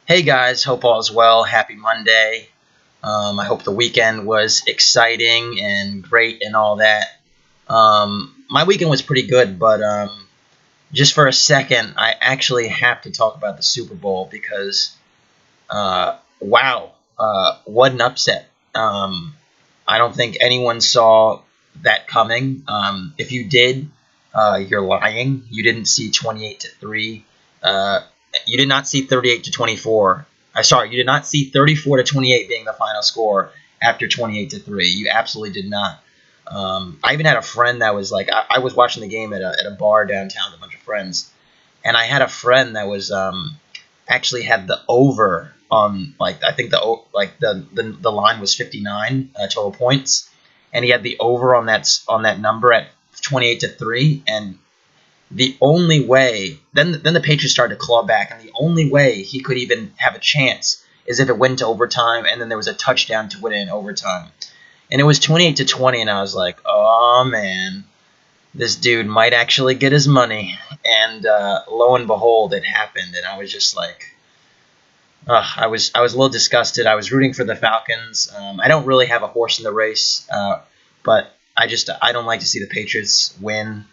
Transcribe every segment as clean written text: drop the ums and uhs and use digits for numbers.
Hey guys, hope all is well. Happy Monday. I hope the weekend was exciting and great and all that. My weekend was pretty good, but just for a second, I actually have to talk about the Super Bowl because, wow, what an upset. I don't think anyone saw that coming. If you did, you're lying. You didn't see 28-3. You did not see 38-24. Sorry, you did not see 34-28 being the final score after 28-3. You absolutely did not. I even had a friend that was like, I was watching the game at a bar downtown with a bunch of friends, and I had a friend that was actually had the over on, like, I think the line was 59 total points, and he had the over on that number at 28-3. And the only way then the Patriots started to claw back, and the only way he could even have a chance is if it went to overtime, and then there was a touchdown to win it in overtime. And it was 28-20, and I was like, oh man, this dude might actually get his money. And lo and behold, it happened, and I was just like, I was a little disgusted. I was rooting for the Falcons. I don't really have a horse in the race, but I don't like to see the Patriots win.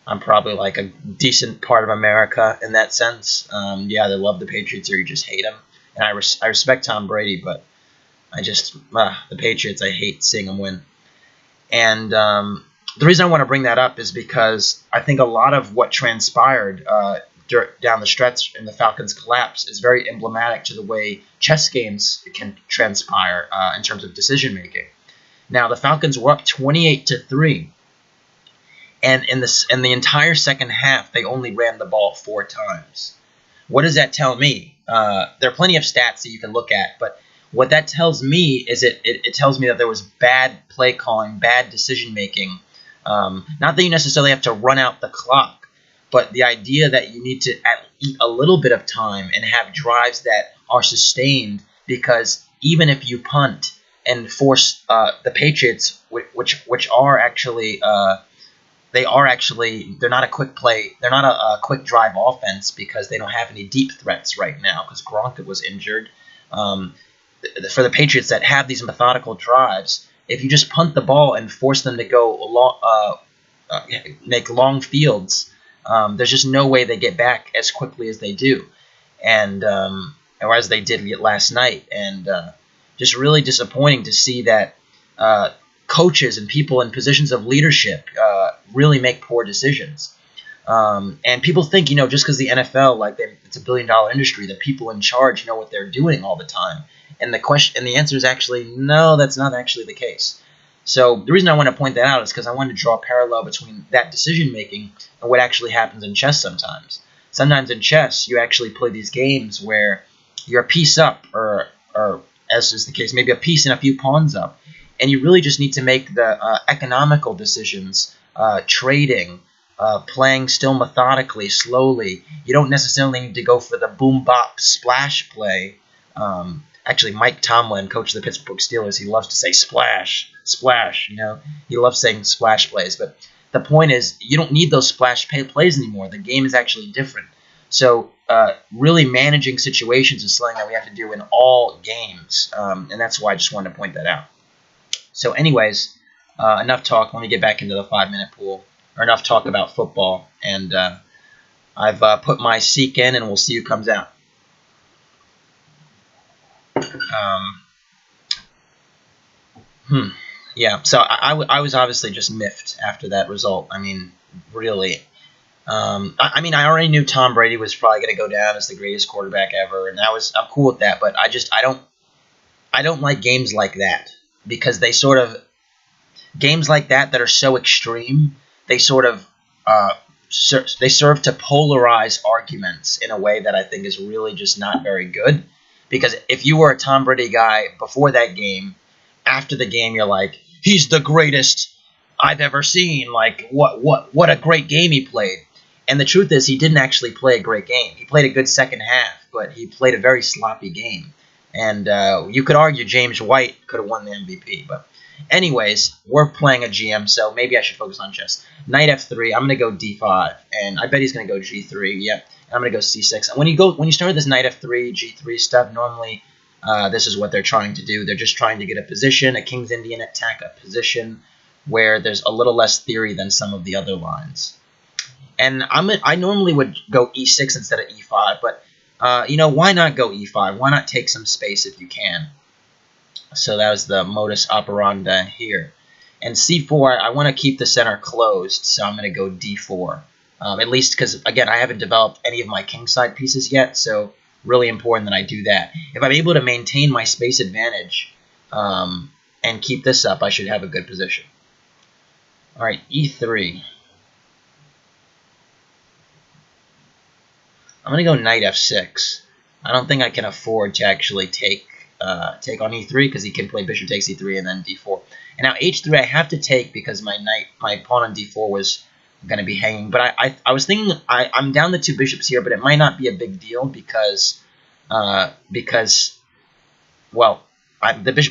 I'm probably like a decent part of America in that sense. Yeah, they love the Patriots or you just hate them. And I respect Tom Brady, but the Patriots, I hate seeing them win. And the reason I want to bring that up is because I think a lot of what transpired down the stretch in the Falcons' collapse is very emblematic to the way chess games can transpire in terms of decision making. Now, the Falcons were up 28-3. And in the entire second half, they only ran the ball 4 times. What does that tell me? There are plenty of stats that you can look at, but what that tells me is it tells me that there was bad play calling, bad decision making. Not that you necessarily have to run out the clock, but the idea that you need to eat a little bit of time and have drives that are sustained, because even if you punt and force the Patriots, which are actually they're not a quick play. They're not a quick drive offense because they don't have any deep threats right now because Gronk was injured. Um, for the Patriots that have these methodical drives, if you just punt the ball and force them to go make long fields, there's just no way they get back as quickly as they do, and or as they did last night. And just really disappointing to see that coaches and people in positions of leadership really make poor decisions. And people think, just because the NFL, it's a billion-dollar industry, that people in charge know what they're doing all the time. And the answer is actually no, that's not actually the case. So the reason I want to point that out is because I want to draw a parallel between that decision making and what actually happens in chess sometimes. Sometimes in chess, you actually play these games where you're a piece up, or as is the case, maybe a piece and a few pawns up, and you really just need to make the economical decisions, trading, playing still methodically, slowly. You don't necessarily need to go for the boom bop splash play. Actually, Mike Tomlin, coach of the Pittsburgh Steelers, he loves to say splash, splash. He loves saying splash plays. But the point is, you don't need those splash plays anymore. The game is actually different. So really managing situations is something that we have to do in all games, and that's why I just wanted to point that out. So anyways, enough talk. Let me get back into the 5-minute pool, or enough talk about football. And I've put my seek in, and we'll see who comes out. Yeah, so I was obviously just miffed after that result. I mean, really. I already knew Tom Brady was probably going to go down as the greatest quarterback ever, and I'm cool with that. But I don't like games like that, because games like that are so extreme, they sort of they serve to polarize arguments in a way that I think is really just not very good. Because if you were a Tom Brady guy before that game, after the game you're like, he's the greatest I've ever seen. Like, what a great game he played. And the truth is, he didn't actually play a great game. He played a good second half, but he played a very sloppy game. And you could argue James White could have won the MVP. But anyways, we're playing a GM, so maybe I should focus on chess. Knight F3, I'm going to go D5, and I bet he's going to go G3, yep. I'm going to go c6. And when you start with this knight f3, g3 stuff, normally this is what they're trying to do. They're just trying to get a position, a King's Indian attack, a position where there's a little less theory than some of the other lines. And I normally would go e6 instead of e5, but why not go e5? Why not take some space if you can? So that was the modus operandi here. And c4, I want to keep the center closed, so I'm going to go d4. At least because, again, I haven't developed any of my kingside pieces yet, so really important that I do that. If I'm able to maintain my space advantage and keep this up, I should have a good position. All right, e3. I'm going to go knight f6. I don't think I can afford to actually take on e3 because he can play bishop takes e3 and then d4. And now h3 I have to take because my pawn on d4 was going to be hanging. But I was thinking I'm down the two bishops here, but it might not be a big deal because the bishop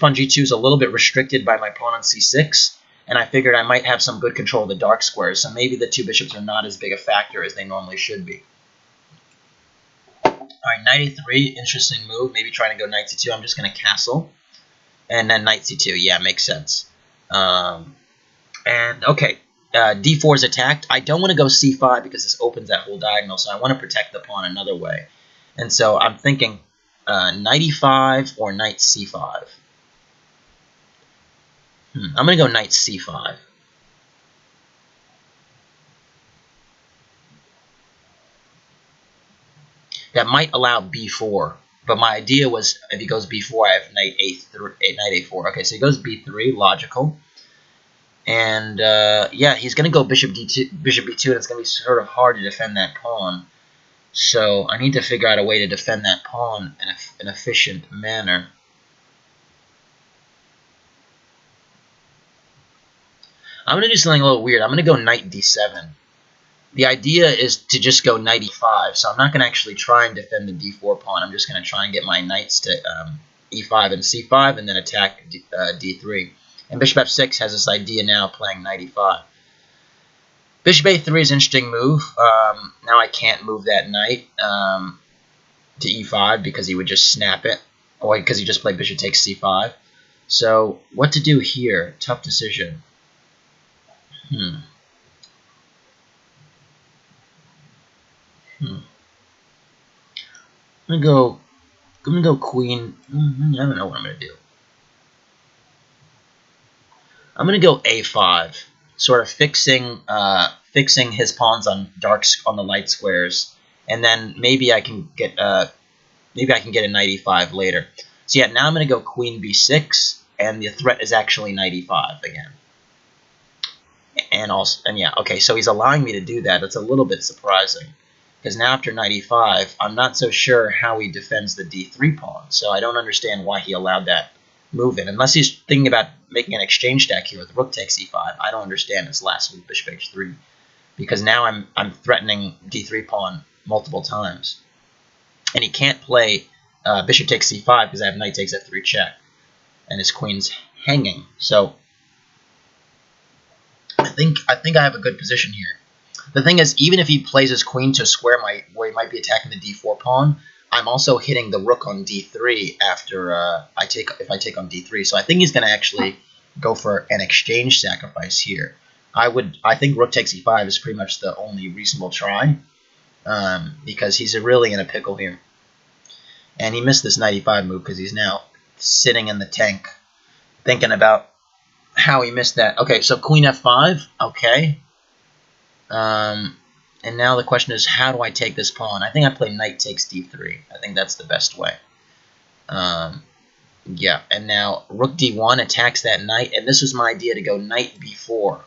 on g2 is a little bit restricted by my pawn on c6, and I figured I might have some good control of the dark squares, so maybe the two bishops are not as big a factor as they normally should be. All right, knight a3, interesting move. Maybe trying to go knight c2. I'm just going to castle, and then knight c2. Yeah, makes sense. And okay, d4 is attacked. I don't want to go c5 because this opens that whole diagonal, so I want to protect the pawn another way. And so I'm thinking knight e5 or knight c5. I'm going to go knight c5. That might allow b4, but my idea was if he goes b4, I have knight a4. Okay, so he goes b3, logical. And yeah, he's going to go bishop d2, bishop b2, and it's going to be sort of hard to defend that pawn. So I need to figure out a way to defend that pawn in an efficient manner. I'm going to do something a little weird. I'm going to go knight d7. The idea is to just go knight e5, so I'm not going to actually try and defend the d4 pawn. I'm just going to try and get my knights to e5 and c5 and then attack d3. And bishop f6 has this idea now playing knight e5. Bishop a3 is an interesting move. Now I can't move that knight to e5 because he would just snap it, or because he just played bishop takes c5. So what to do here? Tough decision. I'm gonna go queen. I don't know what I'm gonna do. I'm gonna go a5, sort of fixing his pawns on the light squares, and then maybe I can get a knight e5 later. So yeah, now I'm gonna go queen b6, and the threat is actually knight e5 again. And yeah, okay, so he's allowing me to do that. That's a little bit surprising. Because now after knight e5, I'm not so sure how he defends the d3 pawn. So I don't understand why he allowed that move in. Unless he's thinking about making an exchange stack here with rook takes e5. I don't understand this last move, bishop h3. Because now I'm threatening d3 pawn multiple times. And he can't play bishop takes c5 because I have knight takes f3 check. And his queen's hanging. So I think I have a good position here. The thing is, even if he plays his queen to a square where he might be attacking the d4 pawn, I'm also hitting the rook on d3 after if I take on d3. So I think he's going to actually go for an exchange sacrifice here. I think rook takes e5 is pretty much the only reasonable try because he's really in a pickle here. And he missed this knight e5 move because he's now sitting in the tank thinking about how he missed that. Okay, so queen f5. Okay. And now the question is, how do I take this pawn? I think I play knight takes d3. I think that's the best way. Yeah, and now rook d1 attacks that knight, and this was my idea to go knight b4.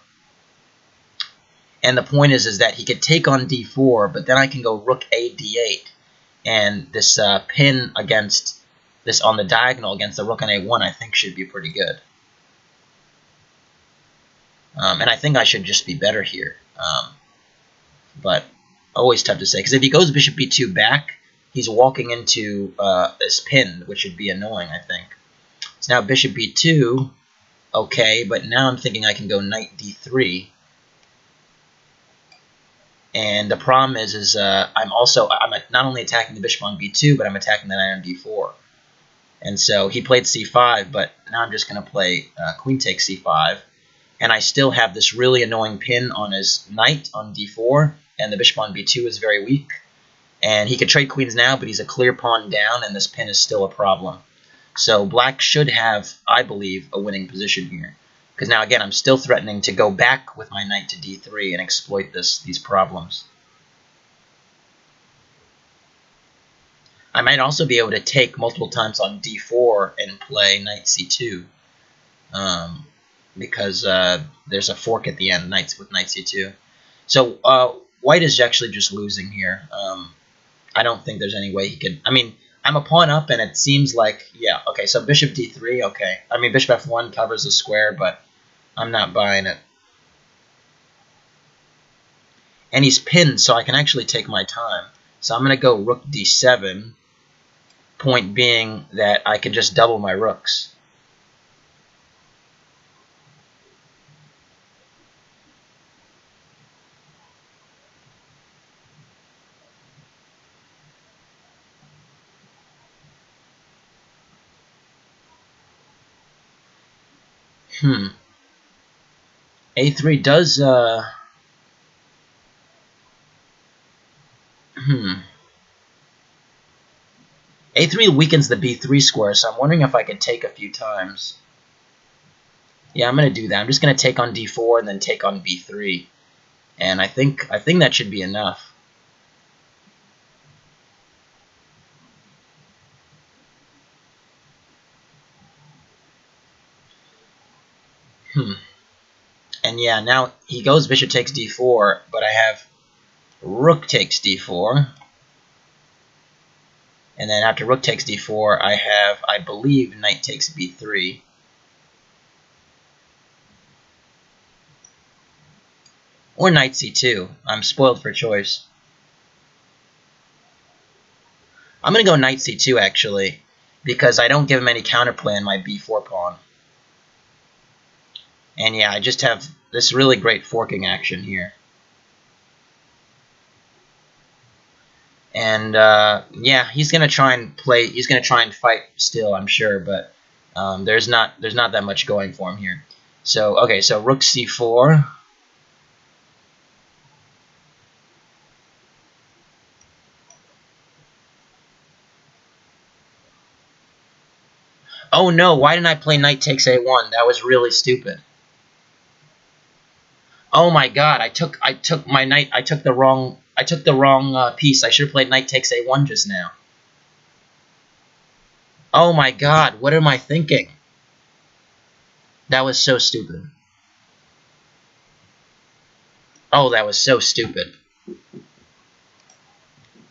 And the point is that he could take on d4, but then I can go rook a d8, and this pin against this on the diagonal against the rook on a1 I think should be pretty good. And I think I should just be better here. But always tough to say. Because if he goes bishop b2 back, he's walking into this pin, which would be annoying, I think. So now bishop b2, okay, but now I'm thinking I can go knight d3. And the problem is I'm not only attacking the bishop on b2, but I'm attacking the knight on d4. And so he played c5, but now I'm just going to play queen takes c5. And I still have this really annoying pin on his knight on d4, and the bishop on b2 is very weak. And he could trade queens now, but he's a clear pawn down, and this pin is still a problem. So black should have, I believe, a winning position here. Because now, again, I'm still threatening to go back with my knight to d3 and exploit these problems. I might also be able to take multiple times on d4 and play knight c2. Because there's a fork at the end, with knight c2. So white is actually just losing here. I don't think there's any way he could... I mean, I'm a pawn up, and it seems like... Yeah, okay, so bishop d3, okay. I mean, bishop f1 covers the square, but I'm not buying it. And he's pinned, so I can actually take my time. So I'm going to go rook d7, point being that I can just double my rooks. A3 does... A3 weakens the b3 square, so I'm wondering if I could take a few times. Yeah, I'm going to do that. I'm just going to take on d4 and then take on b3. And I think that should be enough. And yeah, now he goes bishop takes d4, but I have rook takes d4. And then after rook takes d4, I have, I believe, knight takes b3. Or knight c2. I'm spoiled for choice. I'm going to go knight c2, actually, because I don't give him any counterplay on my b4 pawn. And yeah, I just have this really great forking action here. And yeah, he's gonna try and play. He's gonna try and fight still, I'm sure, but there's not that much going for him here. So okay, so rook c4. Oh no! Why didn't I play knight takes a1? That was really stupid. Oh my god! I took my knight. I took the wrong piece. I should have played knight takes a1 just now. Oh my god! What am I thinking? That was so stupid. Oh, that was so stupid.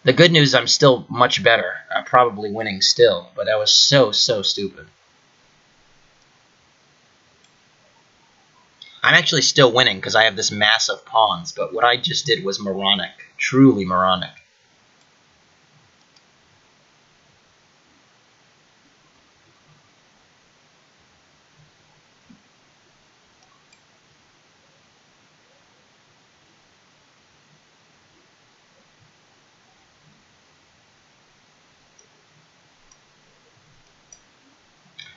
The good news, I'm still much better. I'm probably winning still, but that was so stupid. I'm actually still winning because I have this mass of pawns, but what I just did was moronic. Truly moronic.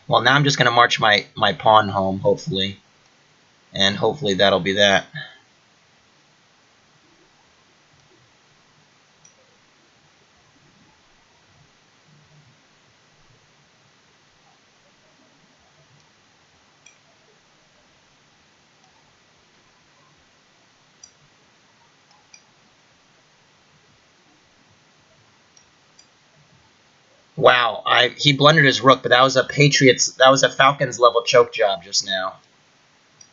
Well, now I'm just going to march my pawn home, hopefully. And hopefully that'll be that. Wow, he blundered his rook, but that was a Falcons level choke job just now.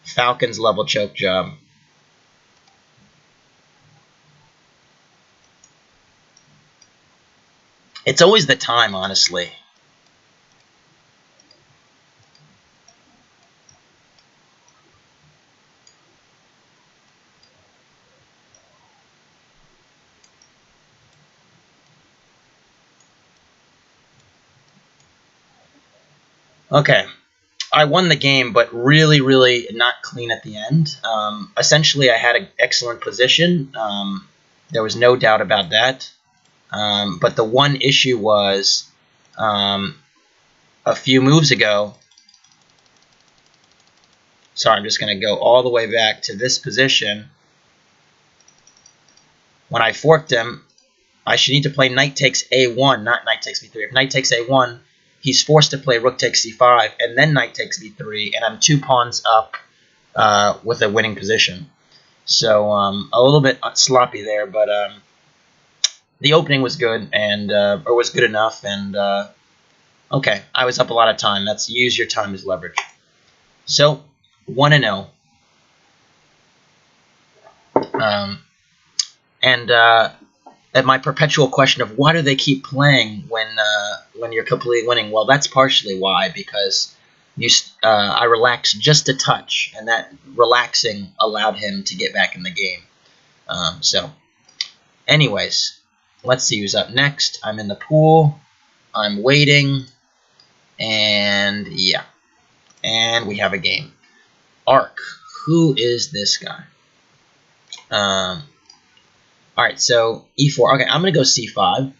Falcons level choke job. It's always the time, honestly. Okay. I won the game, but really not clean at the end. Essentially, I had an excellent position. There was no doubt about that. But the one issue was a few moves ago. Sorry, I'm just going to go all the way back to this position. When I forked him, I should need to play knight takes a1, not knight takes b3. If knight takes a1, he's forced to play rook takes c5, and then knight takes b3, and I'm 2 pawns up with a winning position. So a little bit sloppy there, but the opening was good, and or was good enough, and okay, I was up a lot of time. That's use your time as leverage. So 1-0. At my perpetual question of why do they keep playing when you're completely winning? Well, that's partially why, because I relaxed just a touch, and that relaxing allowed him to get back in the game. So, anyways, let's see who's up next. I'm in the pool. I'm waiting, and yeah, and we have a game. Arc. Who is this guy? All right, so e4. Okay, I'm gonna go c5.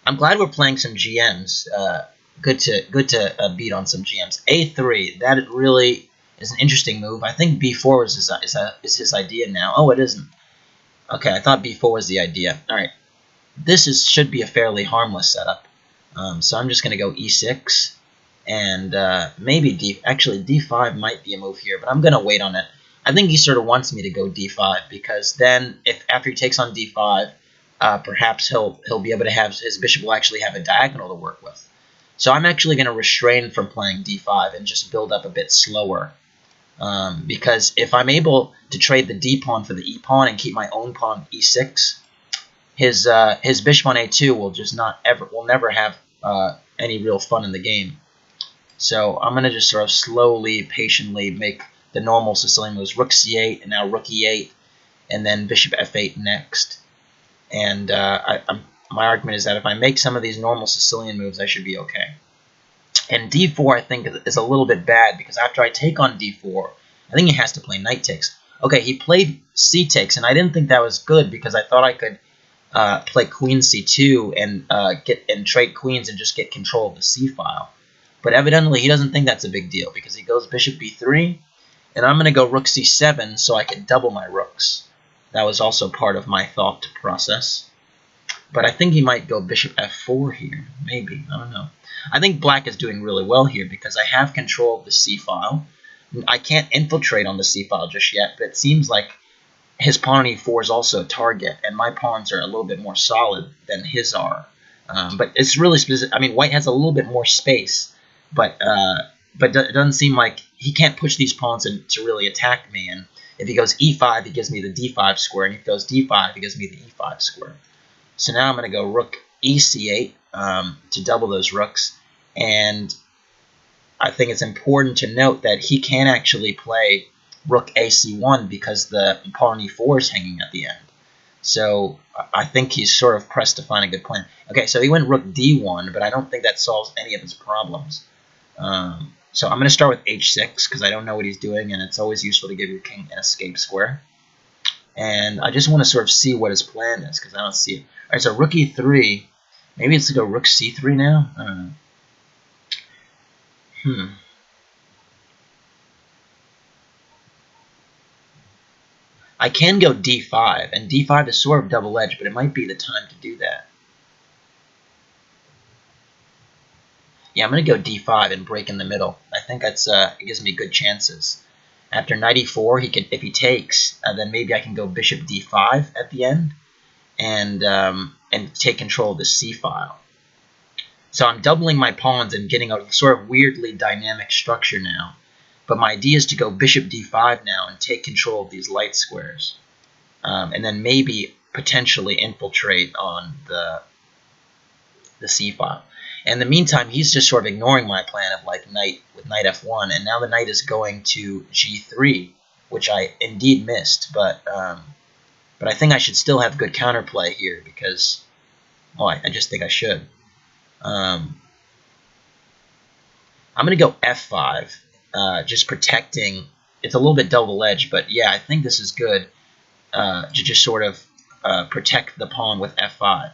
I'm glad we're playing some GMs. Good to beat on some GMs. a3. That really is an interesting move. I think b4 is his idea now. Oh, it isn't. Okay, I thought b4 was the idea. All right, this should be a fairly harmless setup. So I'm just gonna go e6, and maybe actually d5 might be a move here, but I'm gonna wait on it. I think he sort of wants me to go d5, because then after he takes on d5, perhaps he'll be able to have his bishop will actually have a diagonal to work with. So I'm actually going to restrain from playing d5 and just build up a bit slower, because if I'm able to trade the d pawn for the e pawn and keep my own pawn e6, his bishop on a2 will never have any real fun in the game. So I'm going to just sort of slowly, patiently make the normal Sicilian moves, rook c8, and now rook e8, and then bishop f8 next. And my argument is that if I make some of these normal Sicilian moves, I should be okay. And d4, I think, is a little bit bad, because after I take on d4, I think he has to play knight takes. Okay, he played c takes, and I didn't think that was good, because I thought I could play queen c2 and trade queens and just get control of the c file. But evidently, he doesn't think that's a big deal, because he goes bishop b3, and I'm going to go rook c7 so I can double my rooks. That was also part of my thought process. But I think he might go bishop f4 here. Maybe. I don't know. I think black is doing really well here, because I have control of the c file. I can't infiltrate on the c file just yet, but it seems like his pawn on e4 is also a target, and my pawns are a little bit more solid than his are. But it's really specific. I mean, white has a little bit more space, but it doesn't seem like he can't push these pawns to really attack me. And if he goes e5, he gives me the d5 square, and if he goes d5, he gives me the e5 square. So now I'm going to go rook ec8 to double those rooks, and I think it's important to note that he can actually play rook ac1 because the pawn on e4 is hanging at the end. So I think he's sort of pressed to find a good plan. Okay, so he went rook d1, but I don't think that solves any of his problems. So I'm going to start with h6, because I don't know what he's doing, and it's always useful to give your king an escape square. And I just want to sort of see what his plan is, because I don't see it. All right, so rook e3. Maybe it's to go rook c3 now? I don't know. I can go d5, and d5 is sort of double-edged, but it might be the time to do that. Yeah, I'm going to go d5 and break in the middle. I think that's it gives me good chances. After knight e4, if he takes, then maybe I can go bishop d5 at the end, and take control of the c file. So I'm doubling my pawns and getting a sort of weirdly dynamic structure now. But my idea is to go bishop d5 now and take control of these light squares, and then maybe potentially infiltrate on the c file. In the meantime, he's just sort of ignoring my plan of like knight with knight f1, and now the knight is going to g3, which I indeed missed. But I think I should still have good counterplay here, because I just think I should. I'm going to go f5, just protecting. It's a little bit double-edged, but yeah, I think this is good to just sort of protect the pawn with f5.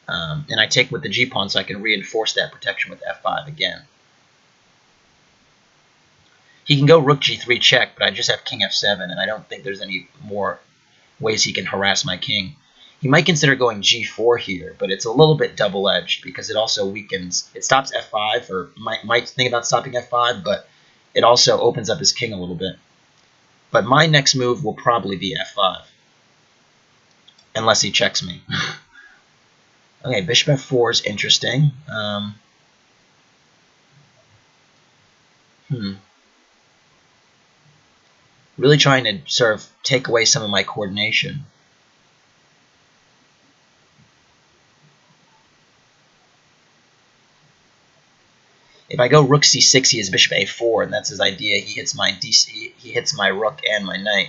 And I take with the g-pawn so I can reinforce that protection with f5 again. He can go rook g3 check, but I just have king f7, and I don't think there's any more ways he can harass my king. He might consider going g4 here, but it's a little bit double-edged because it also weakens. It stops f5, or might think about stopping f5, but it also opens up his king a little bit. But my next move will probably be f5, unless he checks me. Okay, bishop f4 is interesting. Really trying to sort of take away some of my coordination. If I go rook c6, he has bishop a4, and that's his idea. He hits my he hits my rook and my knight.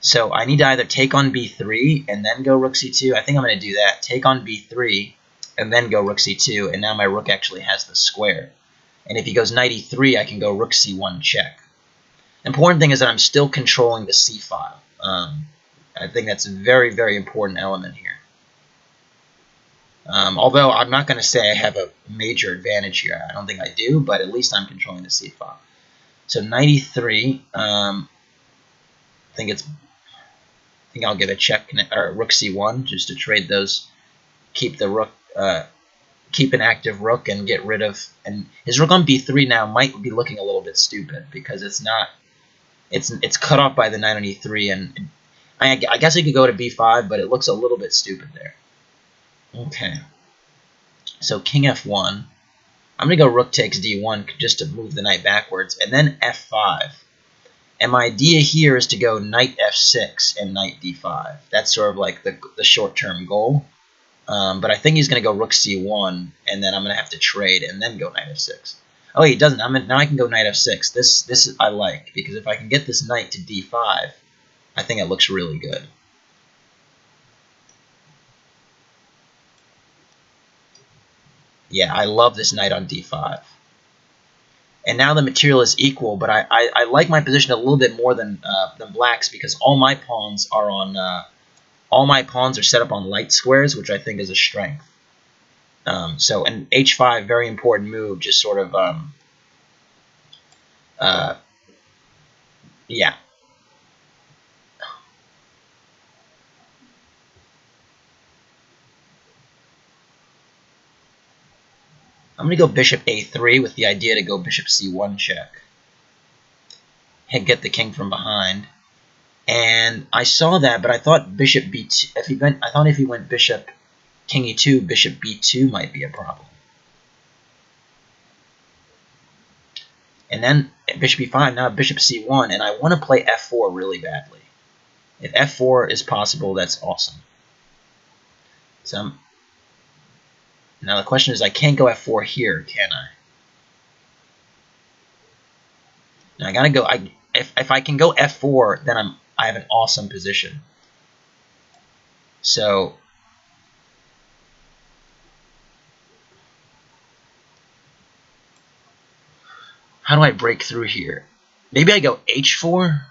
So I need to either take on b3 and then go rook c2. I think I'm going to do that. Take on b3 and then go rook c2, and now my rook actually has the square. And if he goes knight e3, I can go rook c1 check. Important thing is that I'm still controlling the c file. I think that's a very, very important element here. Although I'm not going to say I have a major advantage here. I don't think I do, but at least I'm controlling the c file. So knight e3, I think I'll give a check, or rook c1, just to trade those, keep the rook, keep an active rook and get rid of. And his rook on b3 now might be looking a little bit stupid because it's not. It's cut off by the knight on e3, and I guess I could go to b5, but it looks a little bit stupid there. Okay. So king f1. I'm going to go rook takes d1 just to move the knight backwards, and then f5. And my idea here is to go knight f6 and knight d5. That's sort of like the short-term goal. But I think he's going to go rook c1, and then I'm going to have to trade and then go knight f6. Oh, he doesn't. Now I can go knight f6. This I like, because if I can get this knight to d5, I think it looks really good. Yeah, I love this knight on d5. And now the material is equal, but I like my position a little bit more than black's, because all my pawns are set up on light squares, which I think is a strength. So an h5, very important move, just sort of yeah. I'm going to go bishop a3 with the idea to go bishop c1 check and get the king from behind. And I saw that, but I thought bishop b2. If he went bishop king e2, bishop b2 might be a problem. And then bishop e5, now bishop c1, and I want to play f4 really badly. If f4 is possible, that's awesome. So now the question is, I can't go f4 here, can I? Now I gotta go. If I can go f4, then I have an awesome position. So how do I break through here? Maybe I go h4.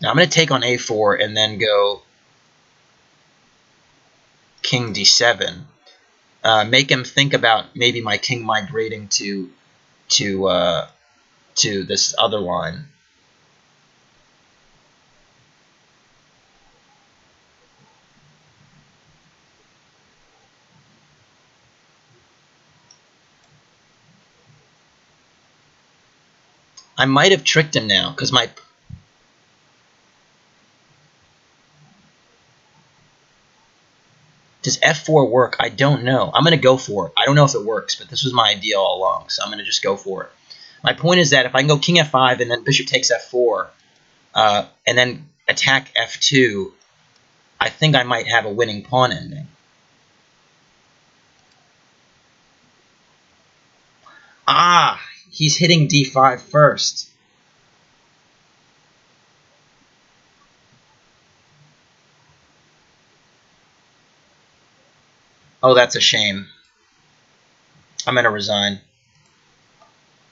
Now I'm going to take on a4 and then go king d7. Make him think about maybe my king migrating to this other line. I might have tricked him now, because my... Does f4 work? I don't know. I'm going to go for it. I don't know if it works, but this was my idea all along, so I'm going to just go for it. My point is that if I can go king f5 and then bishop takes f4, and then attack f2, I think I might have a winning pawn ending. Ah, he's hitting d5 first. Oh, that's a shame. I'm going to resign.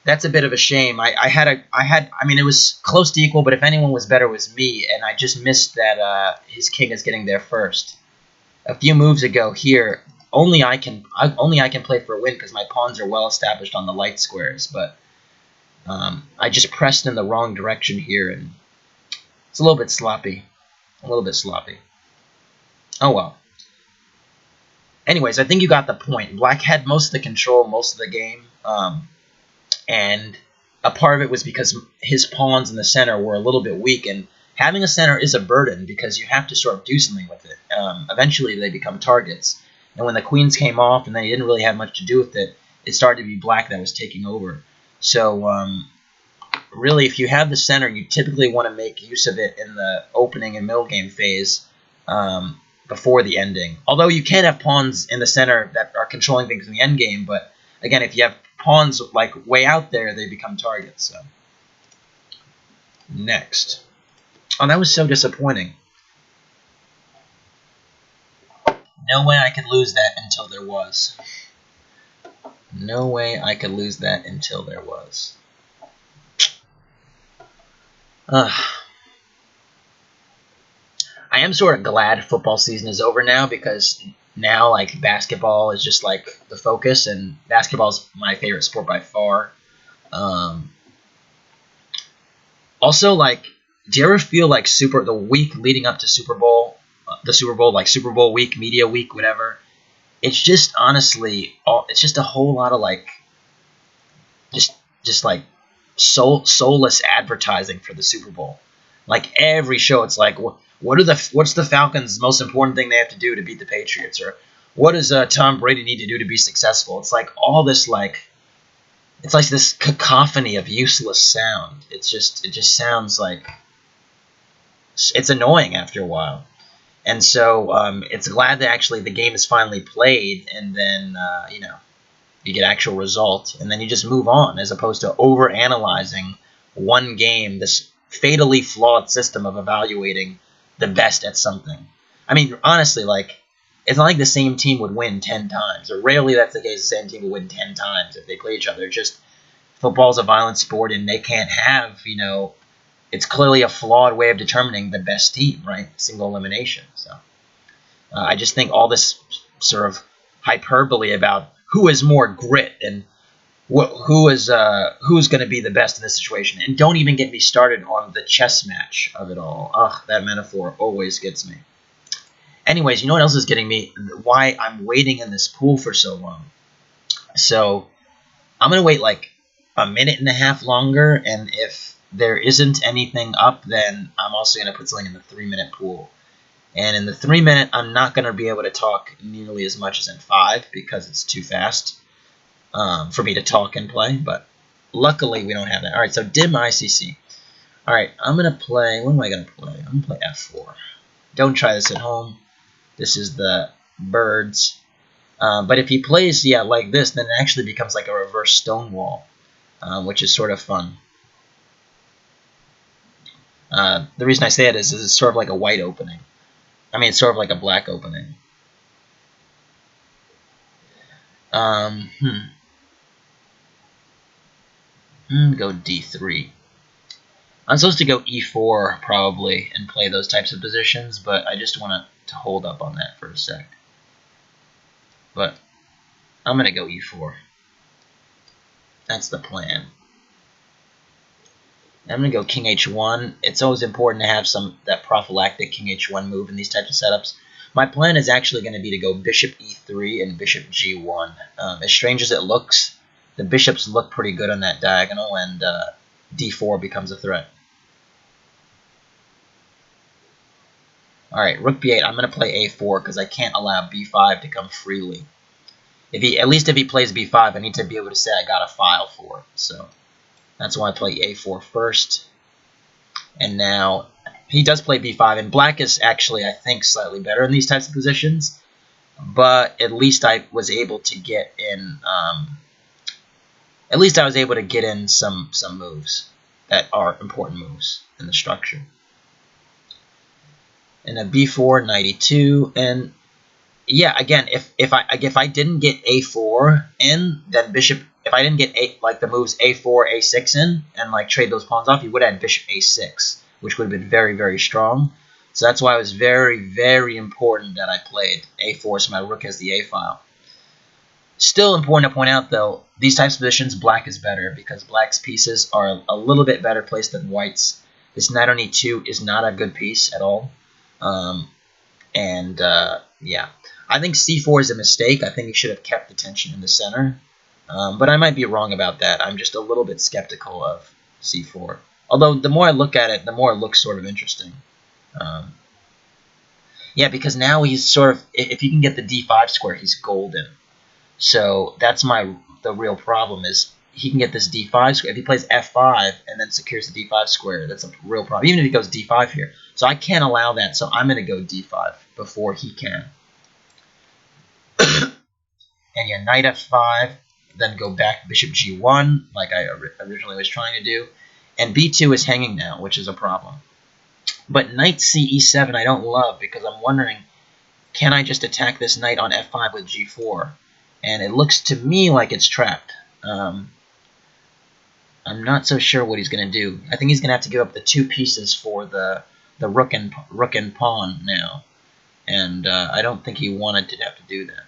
That's a bit of a shame. I mean, it was close to equal, but if anyone was better, it was me, and I just missed that his king is getting there first. A few moves ago here, only I can play for a win because my pawns are well established on the light squares, but I just pressed in the wrong direction here, and it's a little bit sloppy. A little bit sloppy. Oh well. Anyways, I think you got the point. Black had most of the control most of the game. And a part of it was because his pawns in the center were a little bit weak, and having a center is a burden because you have to sort of do something with it. Eventually, they become targets, and when the queens came off and they didn't really have much to do with it, it started to be black that was taking over. So, really, if you have the center, you typically want to make use of it in the opening and middle game phase before the ending. Although you can have pawns in the center that are controlling things in the end game, but again, if you have pawns like way out there, they become targets. So next. Oh, that was so disappointing. No way I could lose that until there was. No way I could lose that until there was. I am sort of glad football season is over now because now like basketball is just like the focus, and basketball is my favorite sport by far. Also, like, do you ever feel like the week leading up to Super Bowl, like Super Bowl week, media week, whatever? It's just honestly, it's just a whole lot of like, just like soulless advertising for the Super Bowl. Like every show, it's like, what's the Falcons' most important thing they have to do to beat the Patriots, or what does Tom Brady need to do to be successful? It's like all this like. It's like this cacophony of useless sound. It just sounds like it's annoying after a while. And so it's glad that actually the game is finally played, and then you get actual result, and then you just move on, as opposed to over-analyzing one game, this fatally flawed system of evaluating the best at something. I mean, honestly, like, it's not like the same team would win 10 times, or rarely that's the case. The same team would win 10 times if they play each other. It's just football's a violent sport, and they can't have, it's clearly a flawed way of determining the best team, right? Single elimination. So I just think all this sort of hyperbole about who has more grit and who's going to be the best in this situation, and don't even get me started on the chess match of it all. Ugh, that metaphor always gets me. Anyways, you know what else is getting me? Why I'm waiting in this pool for so long. So I'm going to wait like a minute and a half longer, and if there isn't anything up, then I'm also going to put something in the 3-minute pool. And in the 3-minute, I'm not going to be able to talk nearly as much as in 5 because it's too fast for me to talk and play, but luckily we don't have that. All right, so dim ICC. All right, I'm going to play, what am I going to play? I'm going to play F4. Don't try this at home. This is the birds. But if he plays, like this, then it actually becomes like a reverse stonewall, which is sort of fun. The reason I say it is it's sort of like a white opening. I mean, it's sort of like a black opening. I'm going to go D3. I'm supposed to go E4 probably and play those types of positions, but I just want to hold up on that for a sec. But I'm going to go E4. That's the plan. I'm going to go King H1. It's always important to have that prophylactic King H1 move in these types of setups. My plan is actually going to be to go Bishop E3 and Bishop G1. As strange as it looks, the bishops look pretty good on that diagonal, and D4 becomes a threat. Alright, Rook B8. I'm going to play A4 because I can't allow B5 to come freely. At least if he plays B5, I need to be able to say I got a file for it. So that's why I play A4 first. And now he does play B5, and black is actually, I think, slightly better in these types of positions. But at least I was able to get in. At least I was able to get in some moves that are important moves in the structure. And a B4, knight E2, and yeah, again, if I didn't get A4 in, then bishop if I didn't get like the moves a4, a6 in and like trade those pawns off, he would have had bishop a6, which would have been very, very strong. So that's why it was very, very important that I played a4 so my rook has the a file. Still important to point out, though, these types of positions, black is better because black's pieces are a little bit better placed than white's. This knight on e2 is not a good piece at all. Yeah, I think c4 is a mistake. I think he should have kept the tension in the center. But I might be wrong about that. I'm just a little bit skeptical of c4. Although the more I look at it, the more it looks sort of interesting. Yeah, because now he's sort of, if he can get the d5 square, he's golden. So that's the real problem is he can get this d5 square. If he plays f5 and then secures the d5 square, that's a real problem. Even if he goes d5 here. So I can't allow that, so I'm going to go d5 before he can. And yeah, knight f5, then go back bishop g1, like I originally was trying to do. And b2 is hanging now, which is a problem. But knight c e7 I don't love because I'm wondering, can I just attack this knight on f5 with g4? And it looks to me like it's trapped. I'm not so sure what he's going to do. I think he's going to have to give up the 2 pieces for the rook and pawn now. And I don't think he wanted to have to do that.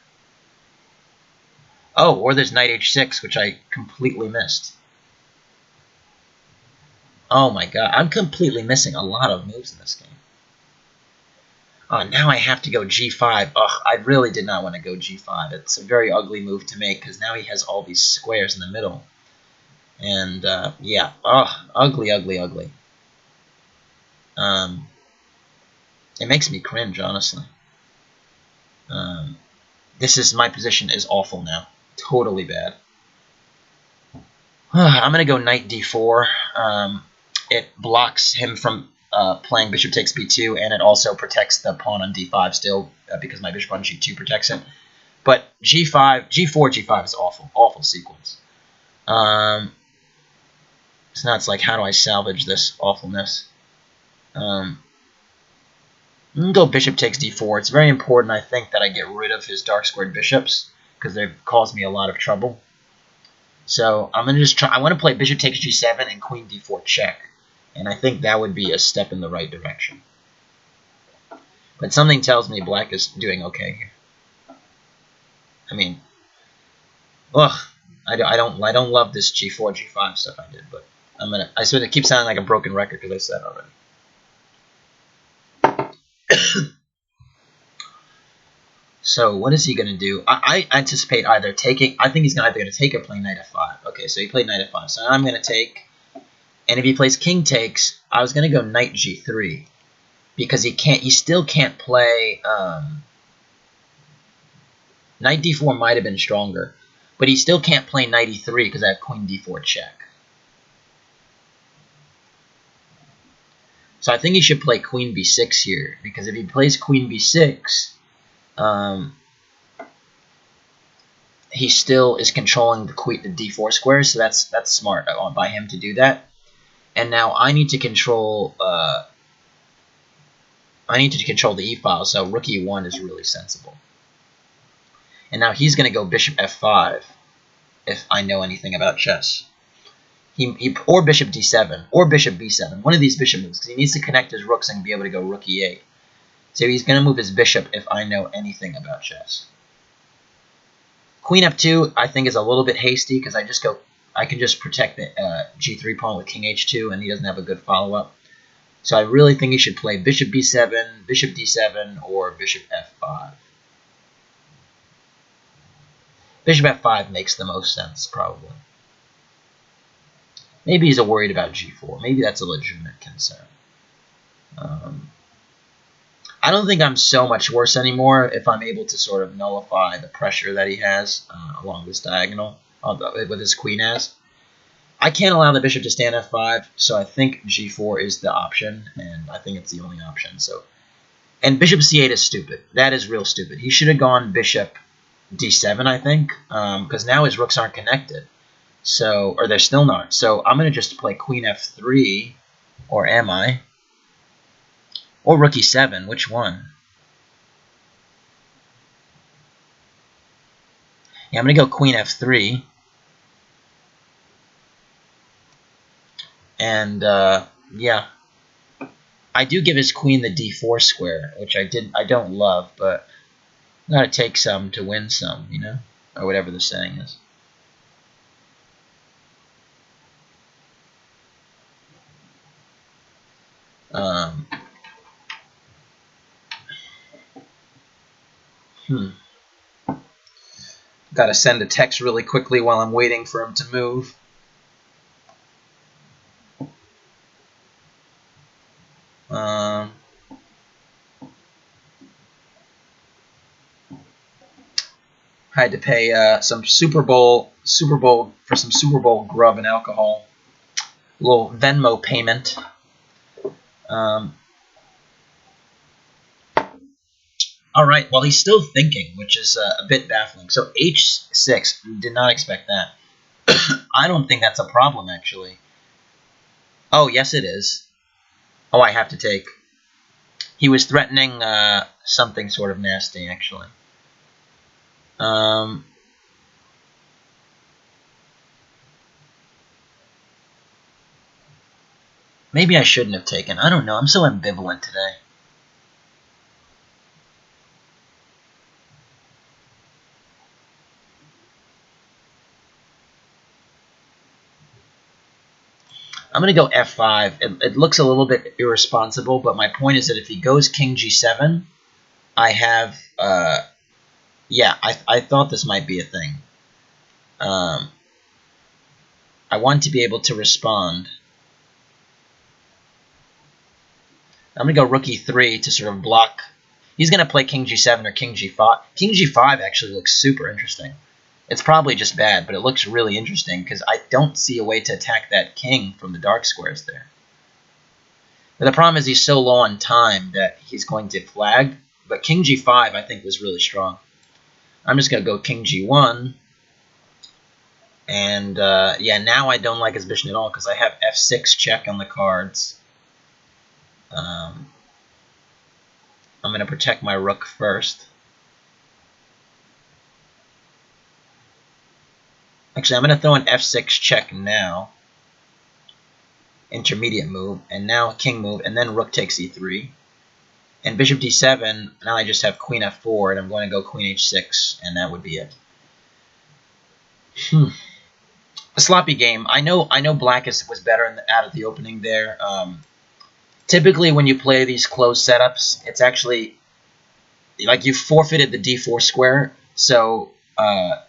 Oh, or there's knight h6, which I completely missed. Oh my god, I'm completely missing a lot of moves in this game. Now I have to go g5. Ugh, I really did not want to go g5. It's a very ugly move to make because now he has all these squares in the middle. And, yeah. Ugh, ugly, ugly, ugly. It makes me cringe, honestly. My position is awful now. Totally bad. I'm going to go knight d4. It blocks him from playing bishop takes b2, and it also protects the pawn on d5 still, because my bishop on g2 protects it. But g5, g4, g5 is awful. Awful sequence. So now it's like, how do I salvage this awfulness? I'm going to go bishop takes d4. It's very important, I think, that I get rid of his dark squared bishops, because they've caused me a lot of trouble. So I'm going to just try. I want to play bishop takes g7 and queen d4 check. And I think that would be a step in the right direction. But something tells me black is doing okay here. I mean, ugh, I don't love this g4, g5 stuff I did, but I sort of keep sounding like a broken record because I said already. So what is he going to do? I anticipate either taking. I think he's either going to take or play knight f5. Okay, so he played knight f5. So now I'm going to take. And if he plays king takes, I was going to go knight g3 because he still can't play. Knight d4 might have been stronger, but he still can't play knight e3 because I have queen d4 check. So I think he should play queen b6 here because if he plays queen b6, he still is controlling the d4 square. So that's smart by him to do that. And now I need to control. The e file. So rook e1 is really sensible. And now he's going to go bishop f5, if I know anything about chess. Or bishop d7, or bishop b7. One of these bishop moves, because he needs to connect his rooks and be able to go rook e8. So he's going to move his bishop if I know anything about chess. Queen f2, I think, is a little bit hasty, because I can just protect the g3 pawn with king h2, and he doesn't have a good follow-up. So I really think he should play bishop b7, bishop d7, or bishop f5. Bishop f5 makes the most sense, probably. Maybe he's worried about g4. Maybe that's a legitimate concern. I don't think I'm so much worse anymore if I'm able to sort of nullify the pressure that he has along this diagonal, with his queen as. I can't allow the bishop to stand f5, so I think g4 is the option, and I think it's the only option. And bishop c8 is stupid. That is real stupid. He should have gone bishop d7, I think, because now his rooks aren't connected. Or they're still not. So I'm going to just play queen f3, or am I? Or rook e7, which one? Yeah, I'm going to go queen f3. And yeah, I do give his queen the d4 square, which I don't love, but gotta take some to win some, you know, or whatever the saying is. Um, Gotta send a text really quickly while I'm waiting for him to move. I had to pay some Super Bowl for some Super Bowl grub and alcohol. A little Venmo payment. All right. Well, he's still thinking, which is a bit baffling. So h6, did not expect that. I don't think that's a problem, actually. Oh, yes, it is. Oh, I have to take. He was threatening something sort of nasty, actually. Maybe I shouldn't have taken. I don't know. I'm so ambivalent today. I'm going to go f5. It looks a little bit irresponsible, but my point is that if he goes king g7, I have... yeah, I thought this might be a thing. I want to be able to respond. I'm going to go rook e3 to sort of block. He's going to play king g7 or king g5. King g5 actually looks super interesting. It's probably just bad, but it looks really interesting because I don't see a way to attack that king from the dark squares there. But the problem is he's so low on time that he's going to flag. But king g5 I think was really strong. I'm just going to go king g1. And yeah, now I don't like his bishop at all because I have f6 check on the cards. I'm going to protect my rook first. Actually, I'm going to throw an f6 check now. Intermediate move. And now king move. And then rook takes e3. And bishop d7. Now I just have queen f4. And I'm going to go queen h6. And that would be it. A sloppy game. I know black was better out of the opening there. Typically, when you play these closed setups, it's actually like you forfeited the d4 square, so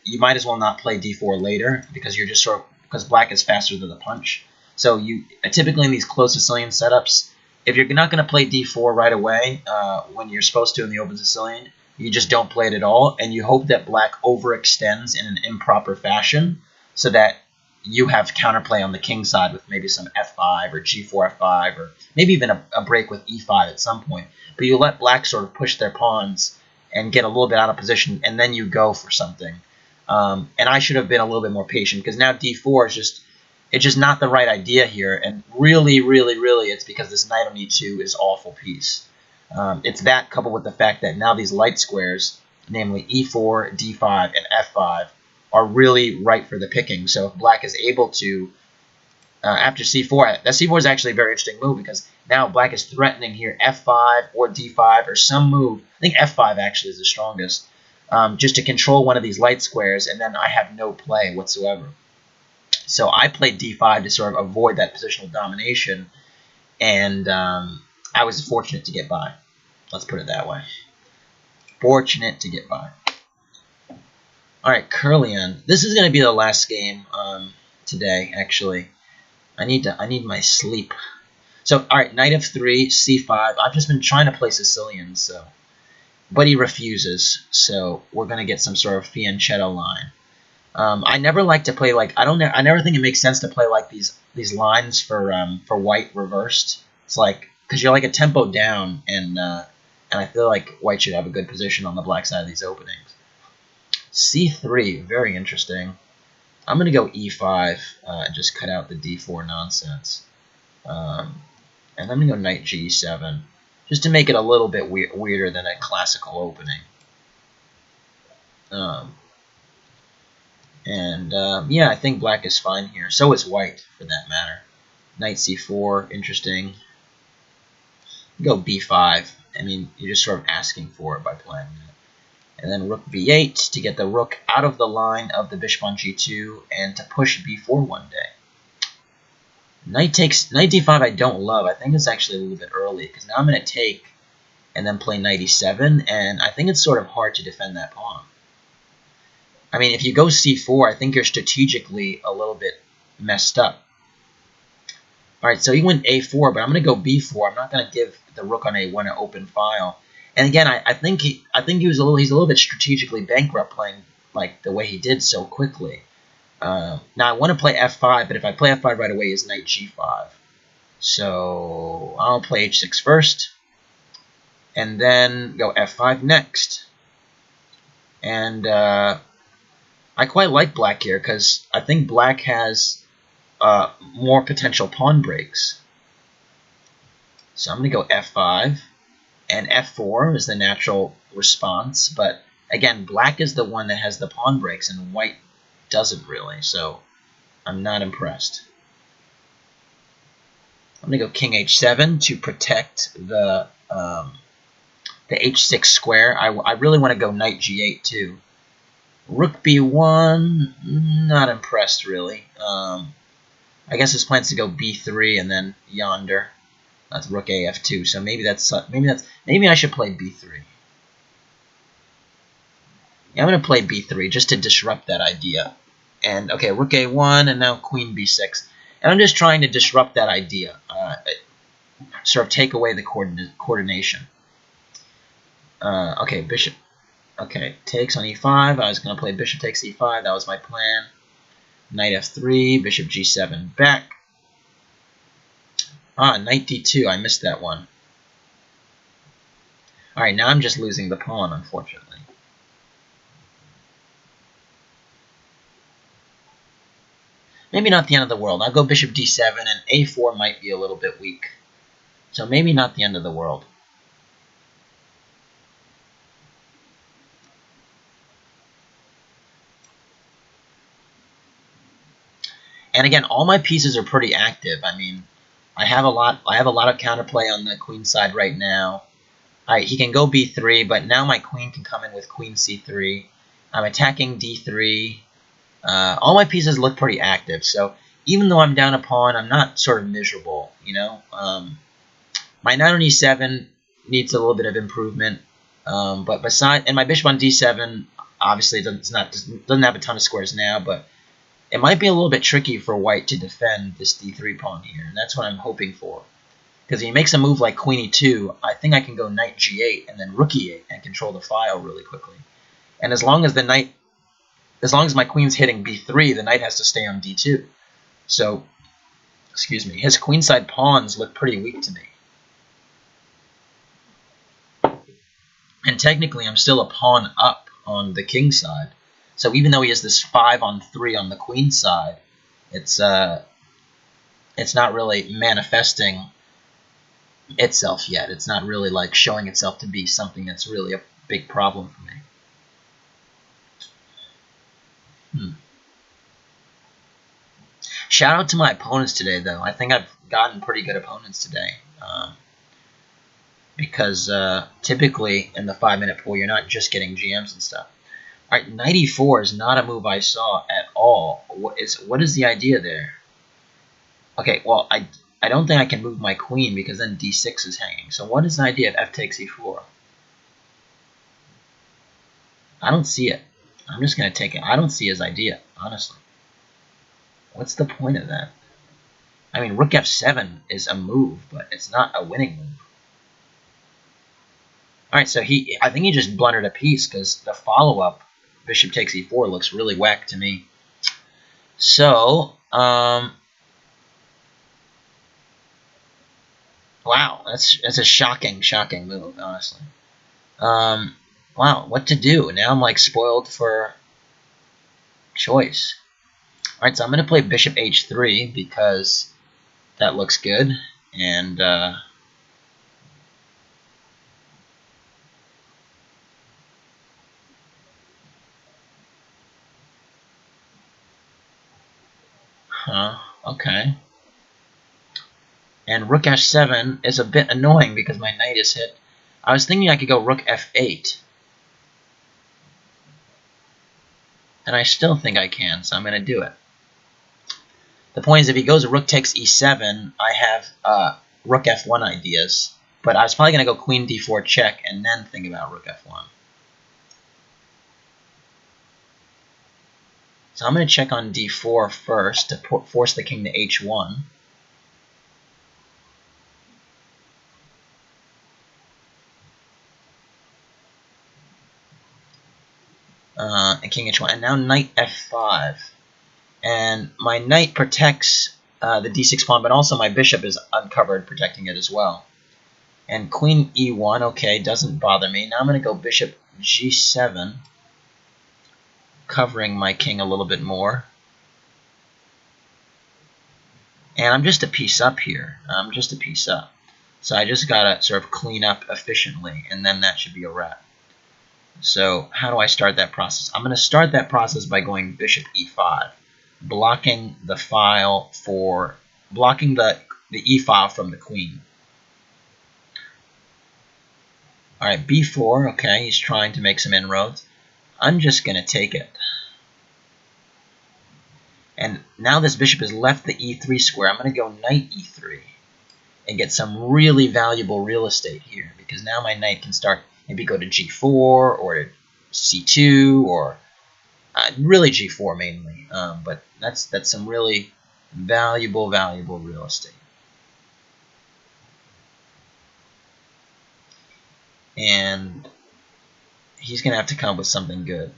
you might as well not play d4 later because you're just because black is faster than the punch. So you typically in these closed Sicilian setups, if you're not going to play d4 right away when you're supposed to in the open Sicilian, you just don't play it at all, and you hope that black overextends in an improper fashion so that you have counterplay on the king side with maybe some f5 or g4 f5 or maybe even a break with e5 at some point. But you let black sort of push their pawns and get a little bit out of position, and then you go for something. And I should have been a little bit more patient because now d4 is just not the right idea here. And really, really, really, it's because this knight on e2 is awful piece. It's that coupled with the fact that now these light squares, namely e4, d5, and f5, are really right for the picking. So if black is able to, after c4, that c4 is actually a very interesting move because now black is threatening here f5 or d5 or some move. I think f5 actually is the strongest, just to control one of these light squares, and then I have no play whatsoever. So I played d5 to sort of avoid that positional domination, and I was fortunate to get by. Let's put it that way. Fortunate to get by. All right, Curlian. This is going to be the last game today, actually. I need my sleep. So, all right, knight f3, c5. I've just been trying to play Sicilian, but he refuses. So we're going to get some sort of fianchetto line. I never like to play like I never think it makes sense to play like these lines for white reversed. It's like because you're like a tempo down, and I feel like white should have a good position on the black side of these openings. c3, very interesting. I'm going to go e5 and just cut out the d4 nonsense. And I'm going to go knight g7 just to make it a little bit weirder than a classical opening. Yeah, I think black is fine here. So is white, for that matter. Knight c4, interesting. Go b5. I mean, you're just sort of asking for it by playing that. And then rook b8 to get the rook out of the line of the bishop on g2 and to push b4 one day. Knight d5 I don't love. I think it's actually a little bit early because now I'm going to take and then play knight e7, and I think it's sort of hard to defend that pawn. I mean, if you go c4, I think you're strategically a little bit messed up. All right, so he went a4, but I'm going to go b4. I'm not going to give the rook on a1 an open file. And again, I think he's a little bit strategically bankrupt playing like the way he did so quickly. Now I want to play f5, but if I play f5 right away, is knight g5. So I'll play h6 first, and then go f5 next. And I quite like black here because I think black has more potential pawn breaks. So I'm going to go f5, and f4 is the natural response. But again, black is the one that has the pawn breaks, and white doesn't really. So I'm not impressed. I'm going to go king h7 to protect the h6 square. I really want to go knight g8 too. Rook b1, not impressed really. I guess his plan's to go b3 and then yonder. That's rook af2. So maybe I should play b3. Yeah, I'm gonna play b3 just to disrupt that idea. And okay, rook a1 and now queen b6. And I'm just trying to disrupt that idea, sort of take away the coordination. Okay, bishop. Okay, takes on e5. I was gonna play bishop takes e5. That was my plan. Knight f3, bishop g7 back. Knight d2. I missed that one. All right, now I'm just losing the pawn, unfortunately. Maybe not the end of the world. I'll go bishop d7, and a4 might be a little bit weak. So maybe not the end of the world. And again, all my pieces are pretty active. I mean, I have a lot of counterplay on the queen side right now. All right, he can go b3, but now my queen can come in with queen c3. I'm attacking d3. All my pieces look pretty active, so even though I'm down a pawn, I'm not sort of miserable, you know. My knight on e7 needs a little bit of improvement, but and my bishop on d7 obviously doesn't have a ton of squares now, but it might be a little bit tricky for white to defend this d3 pawn here, and that's what I'm hoping for. Because if he makes a move like queen e2, I think I can go knight g8 and then rook e8 and control the file really quickly. And as long as my queen's hitting b3, the knight has to stay on d2. So, excuse me, his queenside pawns look pretty weak to me. And technically, I'm still a pawn up on the king side. So even though he has this 5-on-3 on the queen side, it's not really manifesting itself yet. It's not really like showing itself to be something that's really a big problem for me. Shout out to my opponents today, though. I think I've gotten pretty good opponents today. Because typically in the 5-minute pool, you're not just getting GMs and stuff. All right, knight e4 is not a move I saw at all. What is the idea there? Okay, well, I don't think I can move my queen because then d6 is hanging. So what is the idea of f takes e4? I don't see it. I'm just going to take it. I don't see his idea, honestly. What's the point of that? I mean, rook f7 is a move, but it's not a winning move. All right, so I think he just blundered a piece because the follow-up, bishop takes e4, looks really whack to me. So, wow, that's a shocking move, honestly. Wow, what to do? Now I'm like spoiled for choice. All right, so I'm going to play bishop h3 because that looks good, and okay. And rook h7 is a bit annoying because my knight is hit. I was thinking I could go rook f8. And I still think I can, so I'm going to do it. The point is, if he goes rook takes e7, I have rook f1 ideas. But I was probably going to go queen d4 check and then think about rook f1. So I'm going to check on d4 first to force the king to h1. And king h1. And now knight f5. And my knight protects the d6 pawn, but also my bishop is uncovered, protecting it as well. And queen e1, okay, doesn't bother me. Now I'm going to go bishop g7, covering my king a little bit more. And I'm just a piece up here. I'm just a piece up. So I just got to sort of clean up efficiently, and then that should be a wrap. So how do I start that process? I'm going to start that process by going bishop e5, blocking the file for blocking the e file from the queen. All right, b4. Okay, he's trying to make some inroads. I'm just going to take it. And now this bishop has left the e3 square. I'm going to go knight e3 and get some really valuable real estate here, because now my knight can start, maybe go to g4 or c2 or really g4 mainly. But that's some really valuable real estate. And he's going to have to come up with something good.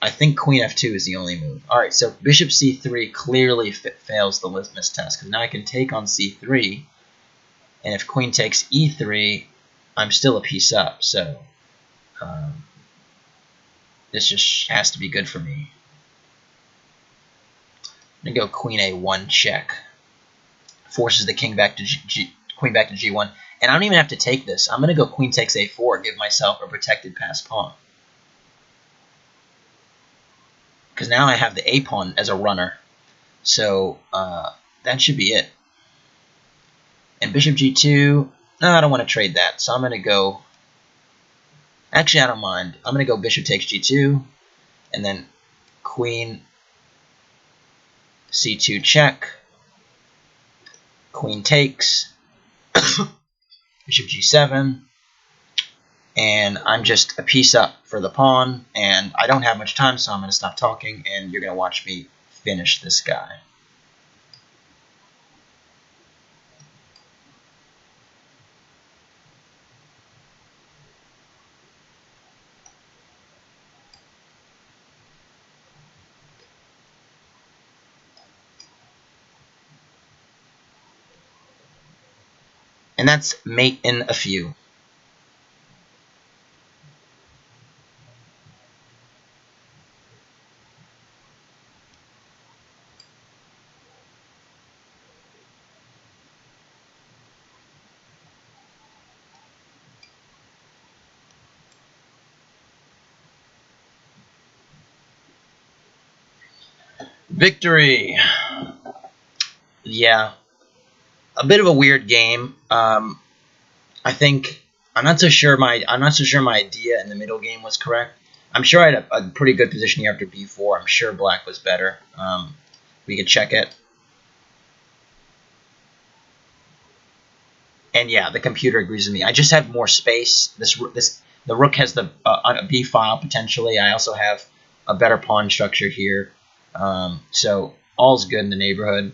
I think queen f2 is the only move. All right, so bishop c3 clearly fails the litmus test, because now I can take on c3, and if queen takes e3, I'm still a piece up. So this just has to be good for me. I'm gonna go queen a1 check. Forces the king back to queen back to g1, and I don't even have to take this. I'm gonna go queen takes a4, give myself a protected pass pawn. Because now I have the a pawn as a runner. So that should be it. And bishop g2, no, I don't want to trade that. So I'm going to go, actually I don't mind. I'm going to go bishop takes g2, and then queen c2 check, queen takes, bishop g7, and I'm just a piece up for the pawn, and I don't have much time, so I'm going to stop talking, and you're going to watch me finish this guy. And that's mate in a few. Victory. Yeah, a bit of a weird game. I think I'm not so sure my idea in the middle game was correct. I'm sure I had a pretty good position here after b4. I'm sure black was better. We could check it. And yeah, the computer agrees with me. I just have more space. The rook has the a b file potentially. I also have a better pawn structure here. So all's good in the neighborhood.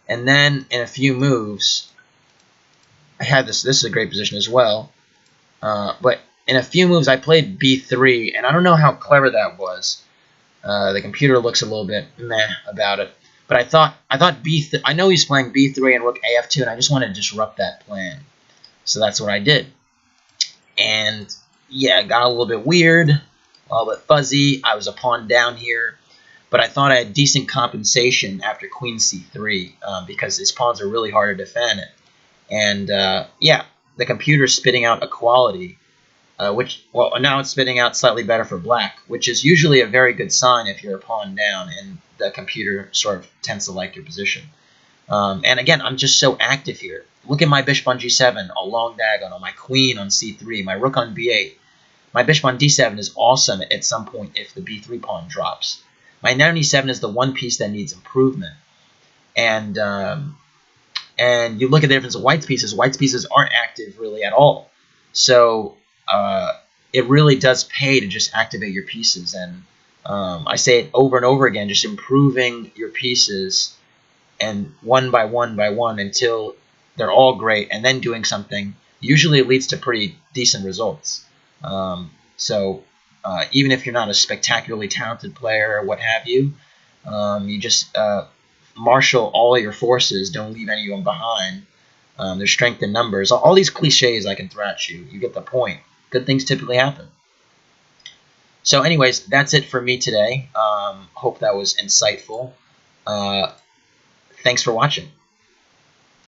And then in a few moves, I had this. This is a great position as well. But in a few moves, I played b3, and I don't know how clever that was. The computer looks a little bit meh about it. But I thought I know he's playing b3 and rook af2, and I just want to disrupt that plan. So that's what I did. And yeah, it got a little bit weird, a little bit fuzzy. I was a pawn down here. But I thought I had decent compensation after queen c3 because his pawns are really hard to defend. And yeah, the computer's spitting out equality, which, well, now it's spitting out slightly better for black, which is usually a very good sign if you're a pawn down and the computer sort of tends to like your position. And again, I'm just so active here. Look at my bishop on g7, a long diagonal, my queen on c3, my rook on b8. My bishop on d7 is awesome at some point if the b3 pawn drops. My knight on e7 is the one piece that needs improvement. And you look at the difference of white's pieces. White's pieces aren't active really at all. So it really does pay to just activate your pieces. And I say it over and over again, just improving your pieces and one by one until they're all great, and then doing something usually leads to pretty decent results. So even if you're not a spectacularly talented player or what have you, you just marshal all your forces, don't leave anyone behind. There's strength in numbers. All these cliches I can throw at you. You get the point. Good things typically happen. So anyways, that's it for me today. Hope that was insightful. Thanks for watching.